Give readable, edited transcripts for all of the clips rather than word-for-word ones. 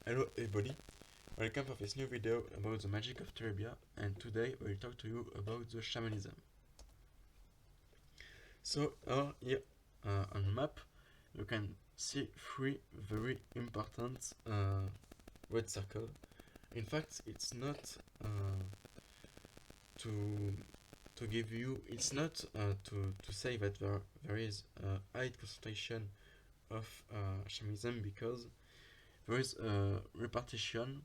Hello everybody, welcome for this new video about the magic of Terebia, and today we'll talk to you about the shamanism. So here on the map you can see three very important red circles. In fact, it's not to give you, it's not to say that there is a high concentration of shamanism, because there is a repartition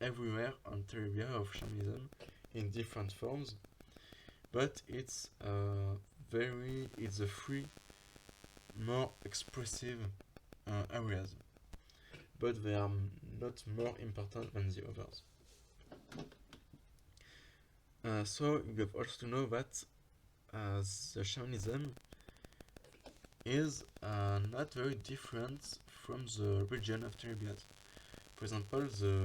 everywhere on Terebia of shamanism in different forms, but it's the three more expressive areas, but they are not more important than the others. So you have also to know that the shamanism is not very different from the region of Terebia. For example, the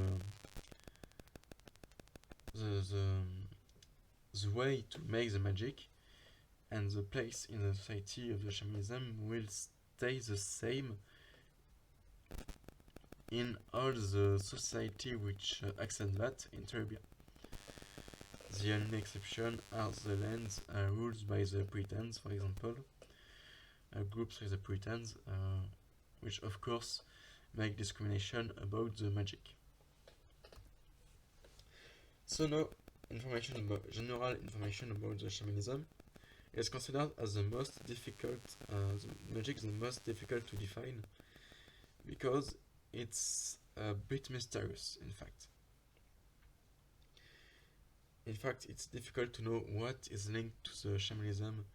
way to make the magic and the place in the society of the shamanism will stay the same in all the society which accept that in Terebia. The only exception are the lands ruled by the Puritans, for example, groups like the Puritans, which of course make discrimination about the magic. So now, general information about the shamanism is considered as the most difficult, the magic the most difficult to define, because it's a bit mysterious. In fact, it's difficult to know what is linked to the shamanism,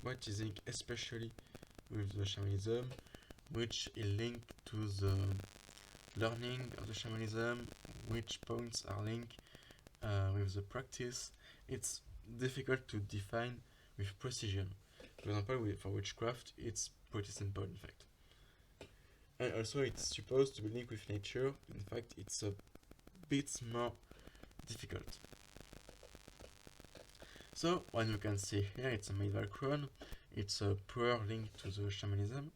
what is linked especially with the shamanism, which is linked to the learning of the shamanism, which points are linked with the practice. It's difficult to define with precision. For example, for witchcraft, it's pretty simple, in fact. And also, it's supposed to be linked with nature. In fact, it's a bit more difficult. So, what you can see here, it's a medieval crown. It's a prayer linked to the shamanism.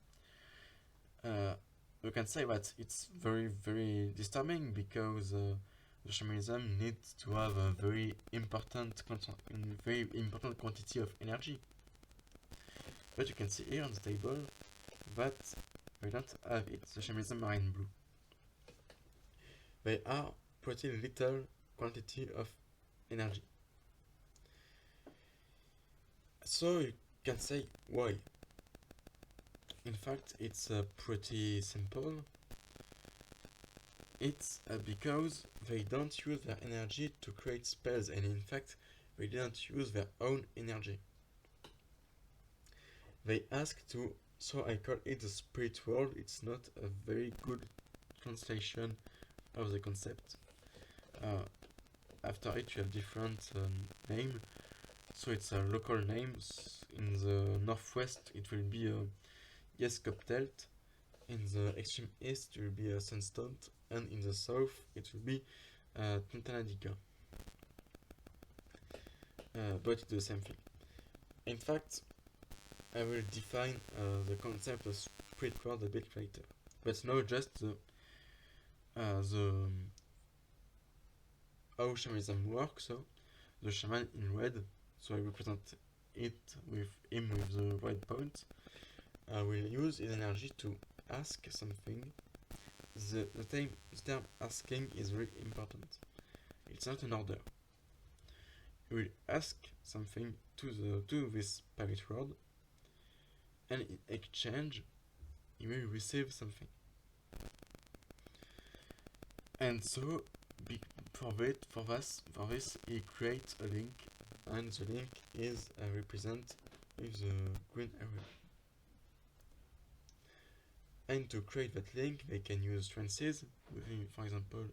You can say that it's very, very disturbing, because the shamanism needs to have a very important quantity of energy. But you can see here on the table that we don't have it. The shamanism are in blue. They are pretty little quantity of energy. So you can say why. In fact, it's pretty simple. It's because they don't use their energy to create spells, and in fact, they don't use their own energy. They ask to, so I call it the spirit world. It's not a very good translation of the concept. After it, you have different name. So it's a local name. In the northwest, it will be Yeskoptelt. In the extreme east, it will be Sunstone, and in the south, it will be Tantanadika. But it's the same thing. In fact, I will define the concept of spirit world a bit later. But now just the how shamanism works. So the shaman in red, so I represent it with him with the red point. I will use his energy to ask something. The term asking is very important. It's not an order. He will ask something to this spirit world, and in exchange, he will receive something. And so, for this, he creates a link, and the link is represented with the green arrow. And to create that link, they can use trances, for example,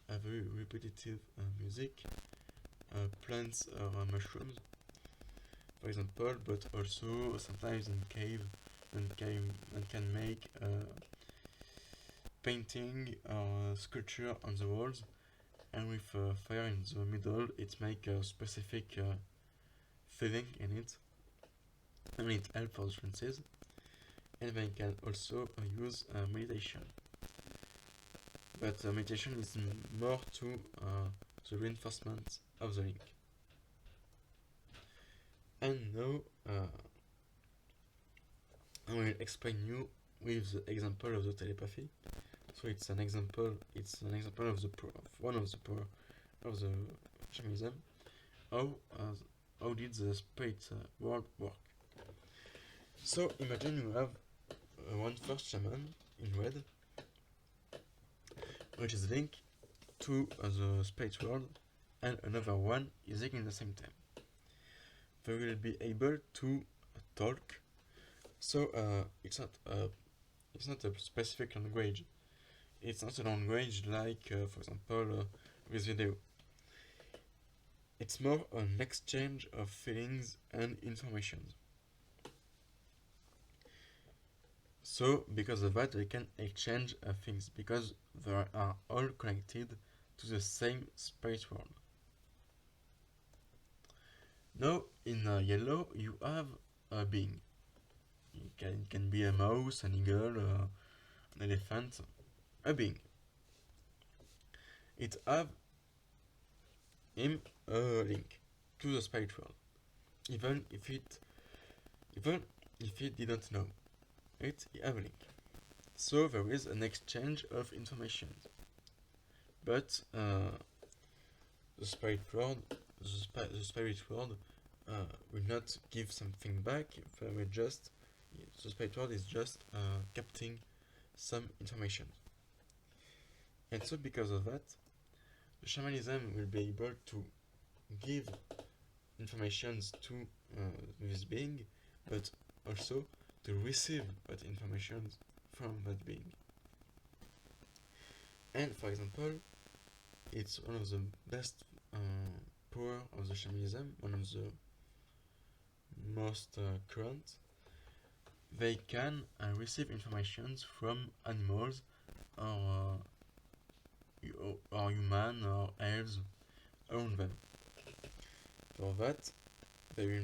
a very repetitive music, plants or mushrooms, for example, but also sometimes in cave, and can make painting or sculpture on the walls, and with fire in the middle, it makes a specific feeling in it, and it helps for the trances. And they can also use meditation. but meditation is more to the reinforcement of the link. And now I will explain you with the example of the telepathy. So it's an example of the one of the power of the shamanism. How did the spirit world work? So imagine you have one first shaman in red, which is linked to the spirit world, and another one is linked in the same time. They will be able to talk. So it's not a specific language. It's not a language like, for example, with video. It's more an exchange of feelings and information. So, because of that, we can exchange things, because they are all connected to the same spirit world. Now, in yellow, you have a being. It can be a mouse, an eagle, an elephant, a being. It have him a link to the spirit world, even if it didn't know it, have a link. So there is an exchange of information, but the spirit world, will not give something back. The spirit world is just capturing some information, and so because of that, the shamanism will be able to give informations to this being, but also to receive that information from that being. And for example, it's one of the best power of the shamanism, one of the most current. They can receive information from animals or human or elves around them. For that, they will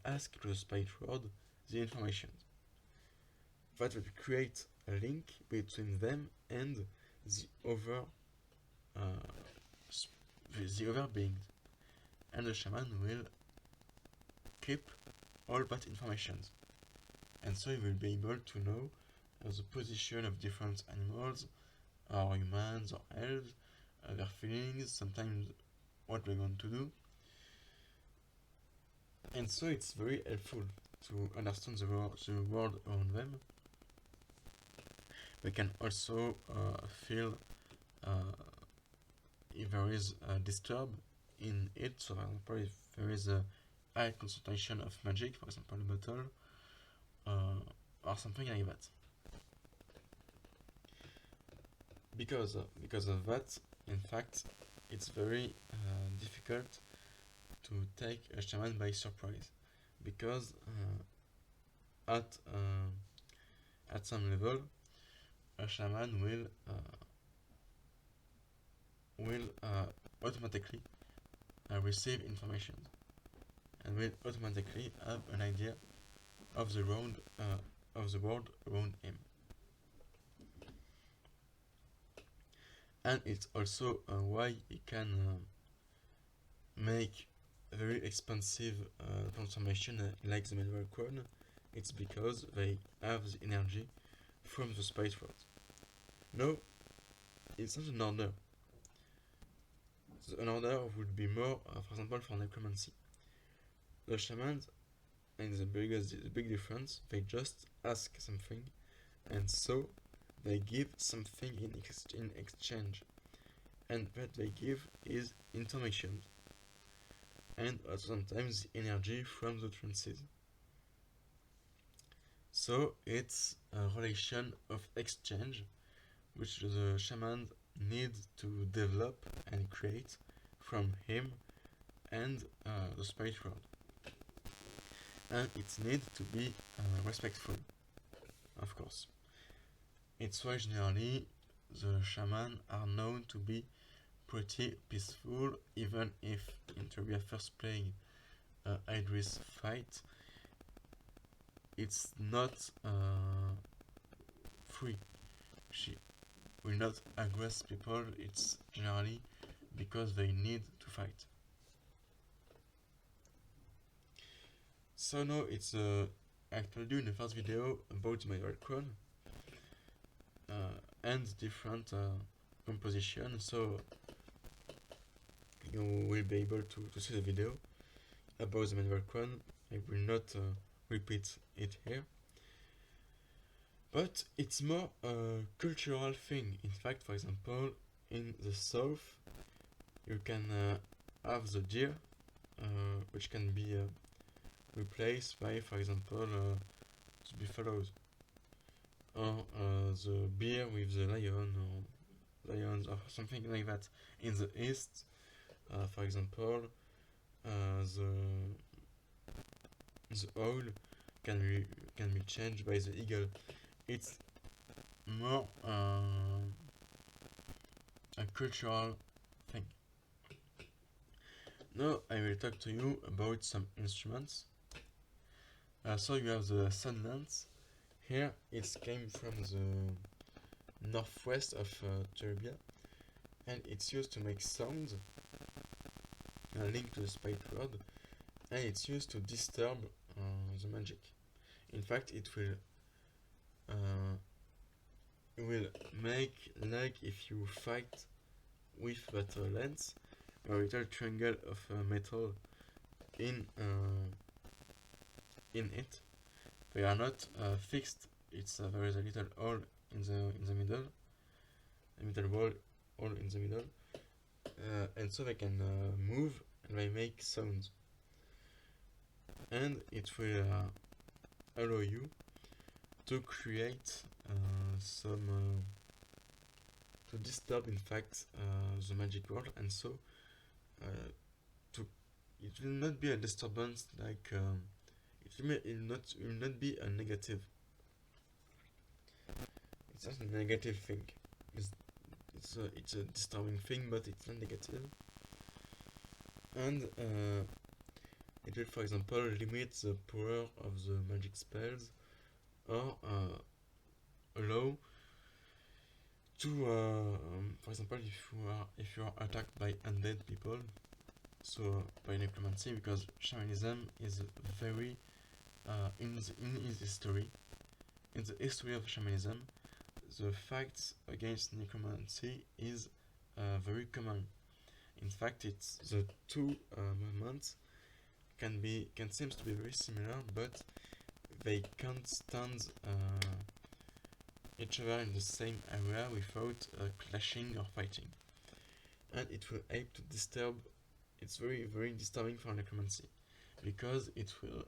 ask to the spirit world the information. That will create a link between them and the other beings, and the shaman will keep all that information, and so he will be able to know the position of different animals, or humans, or elves, their feelings, sometimes what they're going to do. And so it's very helpful to understand the world around them. They can also feel if there is a disturb in it. So for example, if there is a high concentration of magic, for example a bottle, or something like that. Because of that, in fact, it's very difficult to take a shaman by surprise, because at some level, a shaman will automatically receive information, and will automatically have an idea of the world around him. And it's also why he can make a very expensive transformation like the medieval crown. It's because they have the energy from the spirit world. No, it's not an order. An order would be more, for example, for necromancy. The shamans, and the big difference, they just ask something, and so they give something in exchange, and what they give is information, and sometimes the energy from the trances. So it's a relation of exchange which the shaman needs to develop and create from him and the spirit world. And it needs to be respectful, of course. It's why generally the shaman are known to be pretty peaceful, even if in Terebia first playing Idris fight, it's not free. she will not aggress people. It's generally because they need to fight. So now it's I told you in the first video about my crown and different composition, so you will be able to see the video about the manual crown. I will not repeat it here, but it's more a cultural thing. In fact, for example, in the south you can have the deer, which can be replaced by, for example, the buffaloes, or the bear with the lion, or lions, or something like that. In the east, for example, the owl can be changed by the eagle. It's more a cultural thing. Now I will talk to you about some instruments. So you have the sunlance. Here it came from the northwest of Terebia, and it's used to make sound linked to the spirit world, and it's used to disturb the magic. In fact, it will make like if you fight with that lens, a little triangle of metal in it. They are not fixed. It's there is a little hole in the middle, a middle wall hole in the middle, and so they can move and they make sounds. And it will allow you to create some to disturb, in fact, the magic world, and so it will not be a disturbance like it will not be a negative. It's not a negative thing. It's a disturbing thing, but it's not negative. And it will, for example, limit the power of the magic spells, or allow to, for example, if you are attacked by undead people, so by necromancy, because shamanism is very in its history, in the history of shamanism, the fight against necromancy is very common. In fact, it's the two movements can seems to be very similar, but they can't stand each other in the same area without clashing or fighting, and it will help to disturb. It's very very disturbing for necromancy, because it will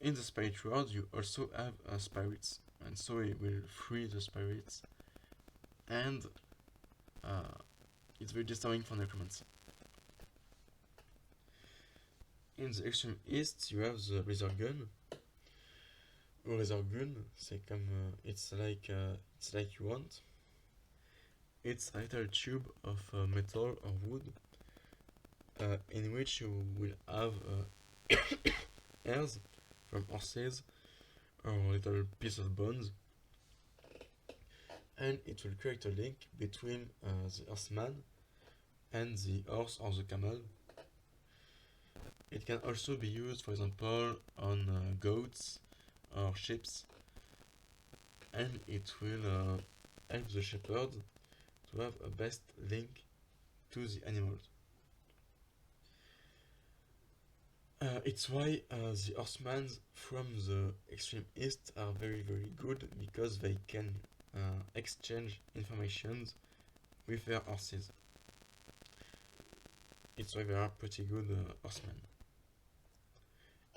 in the spirit world you also have spirits, and so it will free the spirits, and it's very disturbing for necromancy. In the extreme east you have the razor gun. Or razor gun, it's like you want. It's a little tube of metal or wood, in which you will have hairs from horses, or a little piece of bones, and it will create a link between the horseman and the horse or the camel. It can also be used, for example, on goats or sheep, and it will help the shepherd to have a best link to the animals. It's why the horsemen from the extreme east are very very good, because they can exchange information with their horses. It's why they are pretty good horsemen.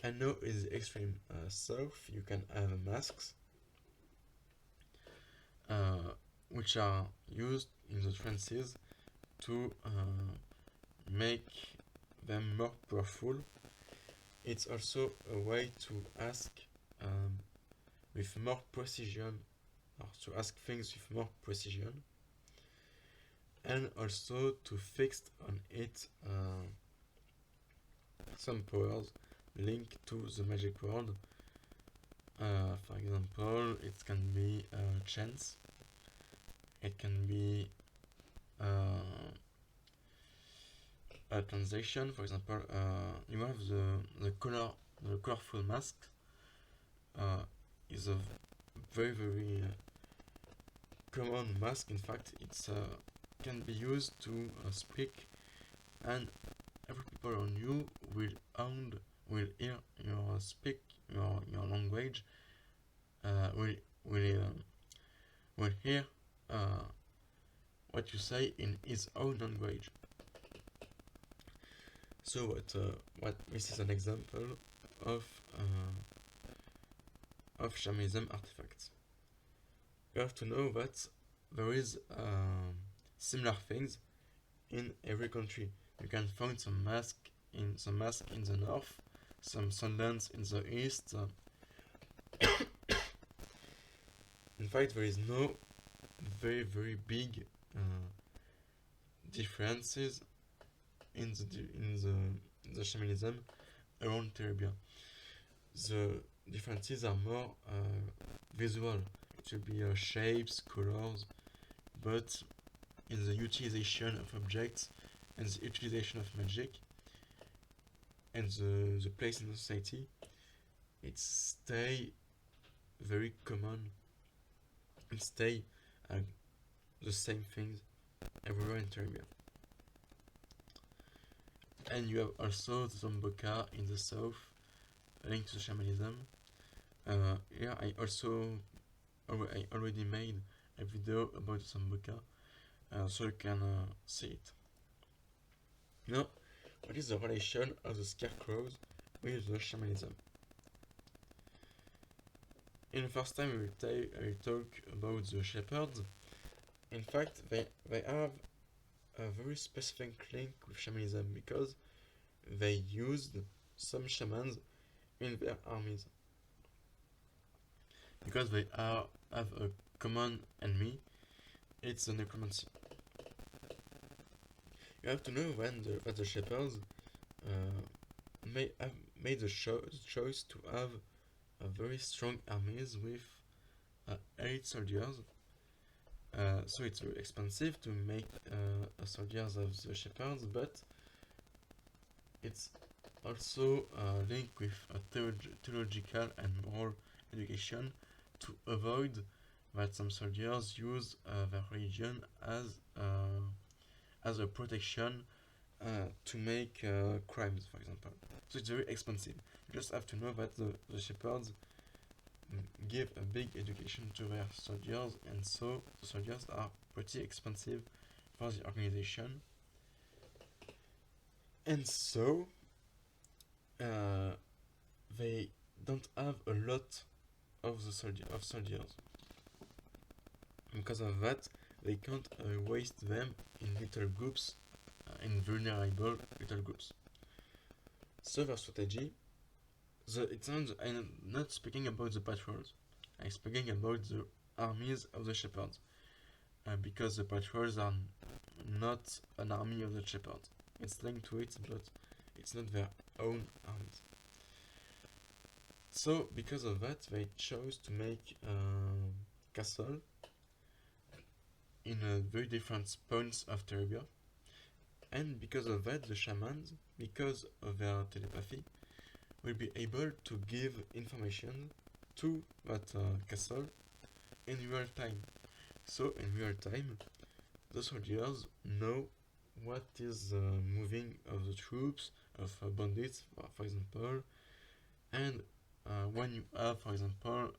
And now in the extreme south you can have masks, which are used in the trances to make them more powerful. It's also a way to ask with more precision, or to ask things with more precision, and also to fix on it some powers linked to the magic world, For example, it can be chance, it can be uh, a translation. For example, you have the colorful mask uh, is a very common mask. In fact, it's can be used to speak, and every people on you will hear your speak your language. Uh, will will um, will hear uh, what you say in his own language. So what this is an example of shamanism artifacts. You have to know that there is similar things in every country. You can find some mask in the north, some sunlands in the east. In fact, there is no very big differences in the shamanism around Terebia. The differences are more visual. It will be shapes, colors, but in the utilization of objects and the utilization of magic and the place in the society, it stay very common. It stay the same things everywhere in Terebia. And you have also the Zomboka in the south, linked to shamanism. Here I already made a video about the Zomboka, so you can see it. Now, what is the relation of the scarecrows with the shamanism? In the first time I will talk about the shepherds. In fact, they have a very specific link with shamanism because they used some shamans in their armies. Because they have a common enemy, it's the necromancy. You have to know that the shepherds may have made the choice to have a very strong armies with 8 soldiers. So it's very expensive to make soldiers of the shepherds, but it's also linked with a theological and moral education to avoid that some soldiers use their religion as a protection to make crimes, for example. So it's very expensive. You just have to know that the shepherds give a big education to their soldiers, and so the soldiers are pretty expensive for the organization. And so they don't have a lot of soldiers. Because of that, they can't waste them in little groups, in vulnerable little groups. So their strategy, I'm not speaking about the patrols. I'm speaking about the armies of the shepherds, because the patrols are not an army of the shepherds. It's linked to it, but it's not their own armies. So because of that, they chose to make a castle in very different points of Terebia. And because of that, the shamans, because of their telepathy, will be able to give information to that castle in real time. So in real time, the soldiers know what is moving of the troops, of bandits, for example, and when you have, for example,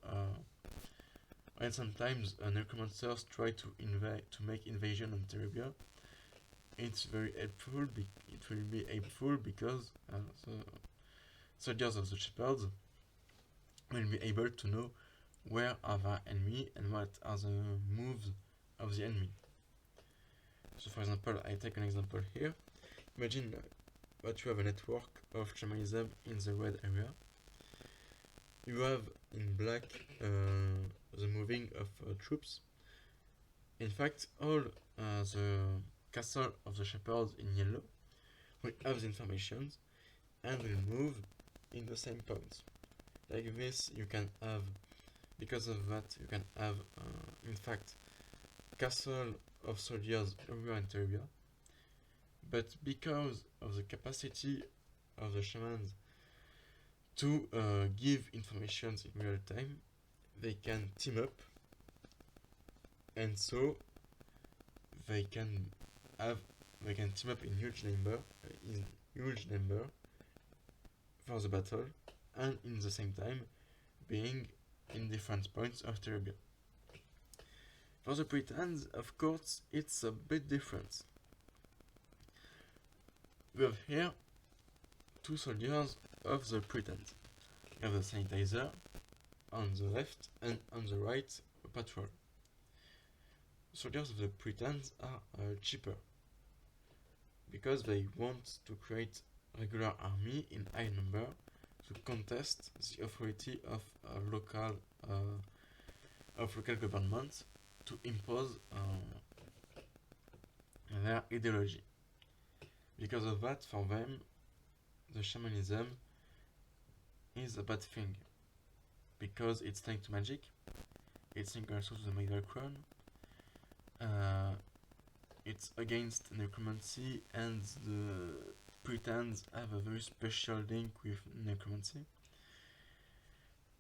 and sometimes necromancers try to make invasion on Terebia, it's very helpful. It will be helpful because the soldiers of the shepherds will be able to know where are the enemy and what are the moves of the enemy. So for example, I take an example here. Imagine that you have a network of shamanism in the red area. You have in black the moving of troops. In fact, all the castle of the shepherds in yellow will have the information and will move in the same points. Like this, you can have, because of that, you can have, in fact, castle of soldiers everywhere in Terebia. But because of the capacity of the shamans to give information in real time, they can team up, and so they can have they can team up in huge number for the battle, and in the same time being in different points of Terebia. For the Britons, of course, it's a bit different. We have here two soldiers of the Britons. We have the sanitizer on the left, and on the right, a patrol. Soldiers of the Britons are cheaper because they want to create regular army in high number to contest the authority of local government to impose their ideology. Because of that, for them, the shamanism is a bad thing, because it's linked to magic, it's linked also to the medieval crown, it's against necromancy, and the Britons have a very special link with necromancy.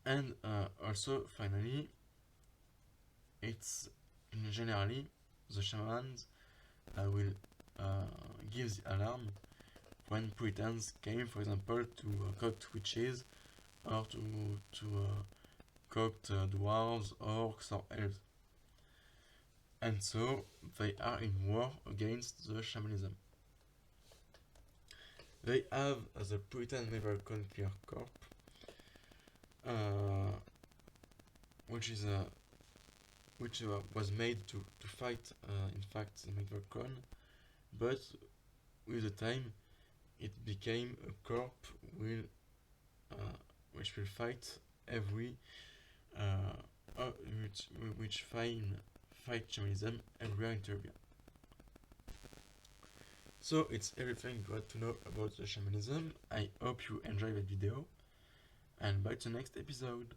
And also, finally, it's generally the shamans will give the alarm when Britons came, for example, to coact witches, or to coact dwarves, orcs, or elves. And so they are in war against the shamanism. They have the Britain Naval Clear Corps, which was made to fight, in fact, the medieval crown, but with the time it became a corps which will fight every which fight shamanism everywhere in Terebia. So it's everything you want to know about the shamanism. I hope you enjoyed the video, and bye to the next episode.